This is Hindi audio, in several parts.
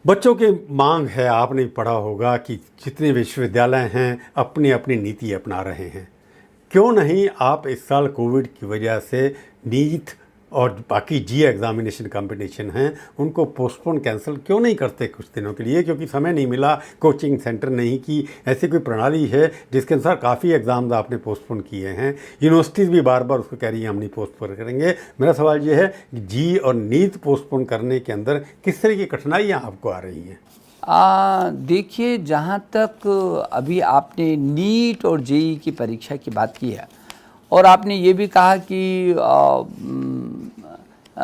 बच्चों की मांग है, आपने पढ़ा होगा कि जितने विश्वविद्यालय हैं अपनी अपनी नीति अपना रहे हैं। क्यों नहीं आप इस साल कोविड की वजह से नीट और बाकी जी एग्ज़ामिनेशन कंपटीशन हैं उनको पोस्टपोन कैंसिल क्यों नहीं करते कुछ दिनों के लिए? क्योंकि समय नहीं मिला, कोचिंग सेंटर नहीं की, ऐसी कोई प्रणाली है जिसके अनुसार काफ़ी एग्ज़ाम्स आपने पोस्टपोन किए हैं। यूनिवर्सिटीज़ भी बार बार उसको कह रही हैं हम नहीं पोस्टपोन करेंगे। मेरा सवाल ये है कि जी और नीट पोस्टपोन करने के अंदर किस तरह की कठिनाइयाँ आपको आ रही हैं? देखिए, जहाँ तक अभी आपने नीट और जेईई की परीक्षा की बात की है और आपने ये भी कहा कि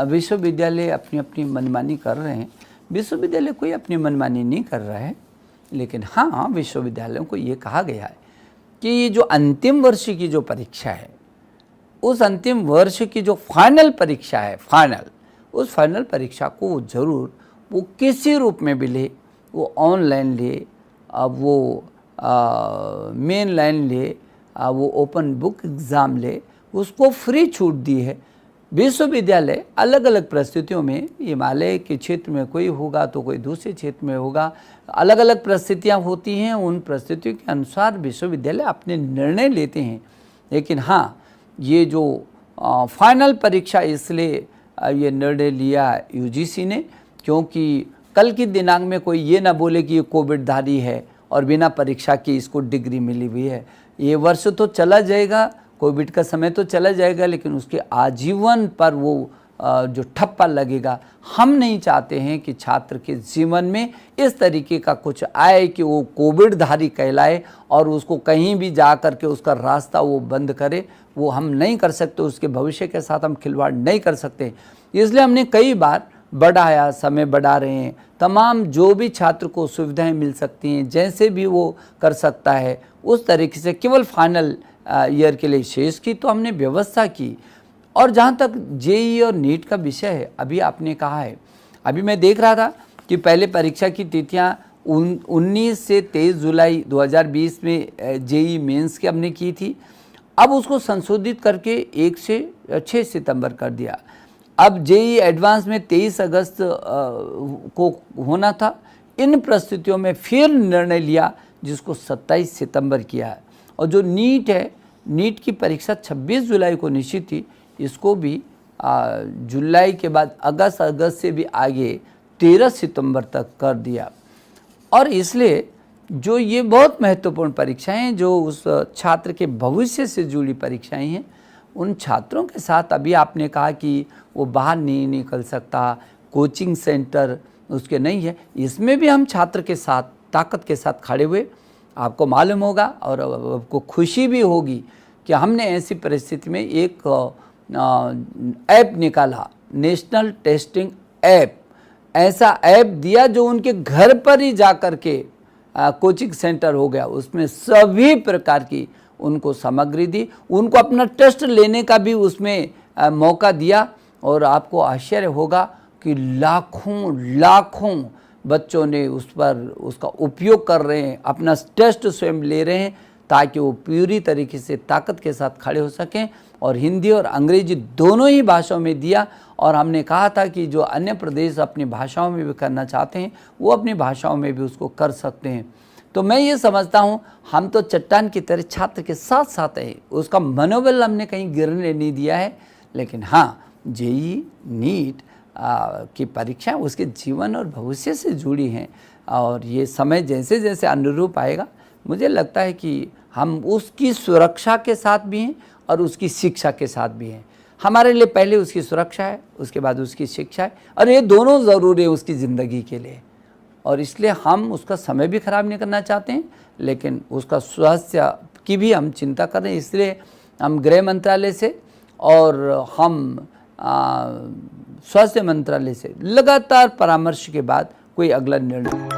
विश्वविद्यालय अपनी अपनी मनमानी कर रहे हैं। विश्वविद्यालय कोई अपनी मनमानी नहीं कर रहा है, लेकिन हाँ, विश्वविद्यालयों को ये कहा गया है कि ये जो अंतिम वर्ष की जो परीक्षा है, उस अंतिम वर्ष की जो फाइनल परीक्षा है, उस फाइनल परीक्षा को ज़रूर वो किसी रूप में भी ले, वो ऑनलाइन ले, अब वो मेन लाइन ले, वो ओपन बुक एग्ज़ाम ले, उसको फ्री छूट दी है। विश्वविद्यालय अलग अलग परिस्थितियों में, हिमालय के क्षेत्र में कोई होगा तो कोई दूसरे क्षेत्र में होगा, अलग अलग परिस्थितियाँ होती हैं। उन परिस्थितियों के अनुसार विश्वविद्यालय अपने निर्णय लेते हैं। लेकिन हाँ, ये जो फाइनल परीक्षा, इसलिए ये निर्णय लिया यूजीसी ने, क्योंकि कल की दिनांक में कोई ये ना बोले कि ये कोविडधारी है और बिना परीक्षा की इसको डिग्री मिली हुई है। ये वर्ष तो चला जाएगा, कोविड का समय तो चला जाएगा, लेकिन उसके आजीवन पर वो जो ठप्पा लगेगा। हम नहीं चाहते हैं कि छात्र के जीवन में इस तरीके का कुछ आए कि वो कोविडधारी कहलाए और उसको कहीं भी जा कर के उसका रास्ता वो बंद करे। वो हम नहीं कर सकते, उसके भविष्य के साथ हम खिलवाड़ नहीं कर सकते। इसलिए हमने कई बार बढ़ाया, समय बढ़ा रहे हैं। तमाम जो भी छात्र को सुविधाएं मिल सकती हैं, जैसे भी वो कर सकता है, उस तरीके से केवल फाइनल ईयर के लिए शेष की तो हमने व्यवस्था की। और जहाँ तक जेईई और नीट का विषय है, अभी आपने कहा है, अभी मैं देख रहा था कि पहले परीक्षा की तिथियाँ 19 से 23 जुलाई 2020 में जेईई मेंस की हमने की थी। अब उसको संशोधित करके 1 से 6 सितंबर कर दिया। अब जेईई एडवांस में 23 अगस्त को होना था। इन परिस्थितियों में फिर निर्णय लिया जिसको 27 सितंबर किया है। और जो नीट है, नीट की परीक्षा 26 जुलाई को निश्चित थी, इसको भी जुलाई के बाद अगस्त से भी आगे 13 सितंबर तक कर दिया। और इसलिए जो ये बहुत महत्वपूर्ण परीक्षाएं हैं, जो उस छात्र के भविष्य से जुड़ी परीक्षाएं हैं, उन छात्रों के साथ अभी आपने कहा कि वो बाहर नहीं निकल सकता, कोचिंग सेंटर उसके नहीं है, इसमें भी हम छात्र के साथ ताकत के साथ खड़े हुए। आपको मालूम होगा और आपको खुशी भी होगी कि हमने ऐसी परिस्थिति में एक ऐप निकाला, नेशनल टेस्टिंग ऐप। ऐसा ऐप दिया जो उनके घर पर ही जा कर के कोचिंग सेंटर हो गया। उसमें सभी प्रकार की उनको सामग्री दी, उनको अपना टेस्ट लेने का भी उसमें मौका दिया। और आपको आश्चर्य होगा कि लाखों बच्चों ने उस पर उसका उपयोग कर रहे हैं, अपना टेस्ट स्वयं ले रहे हैं, ताकि वो पूरी तरीके से ताकत के साथ खड़े हो सकें। और हिंदी और अंग्रेजी दोनों ही भाषाओं में दिया। और हमने कहा था कि जो अन्य प्रदेश अपनी भाषाओं में भी करना चाहते हैं, वो अपनी भाषाओं में भी उसको कर सकते हैं। तो मैं ये समझता हूँ, हम तो चट्टान की तरह छात्र के साथ साथ हैं, उसका मनोबल हमने कहीं गिरने नहीं दिया है। लेकिन हाँ, जेईई नीट की परीक्षा उसके जीवन और भविष्य से जुड़ी हैं। और ये समय जैसे जैसे अनुरूप आएगा, मुझे लगता है कि हम उसकी सुरक्षा के साथ भी हैं और उसकी शिक्षा के साथ भी हैं। हमारे लिए पहले उसकी सुरक्षा है, उसके बाद उसकी शिक्षा है, और ये दोनों ज़रूरी है उसकी ज़िंदगी के लिए। और इसलिए हम उसका समय भी ख़राब नहीं करना चाहते हैं, लेकिन उसका स्वास्थ्य की भी हम चिंता कर रहे हैं। इसलिए हम गृह मंत्रालय से और हम स्वास्थ्य मंत्रालय से लगातार परामर्श के बाद कोई अगला निर्णय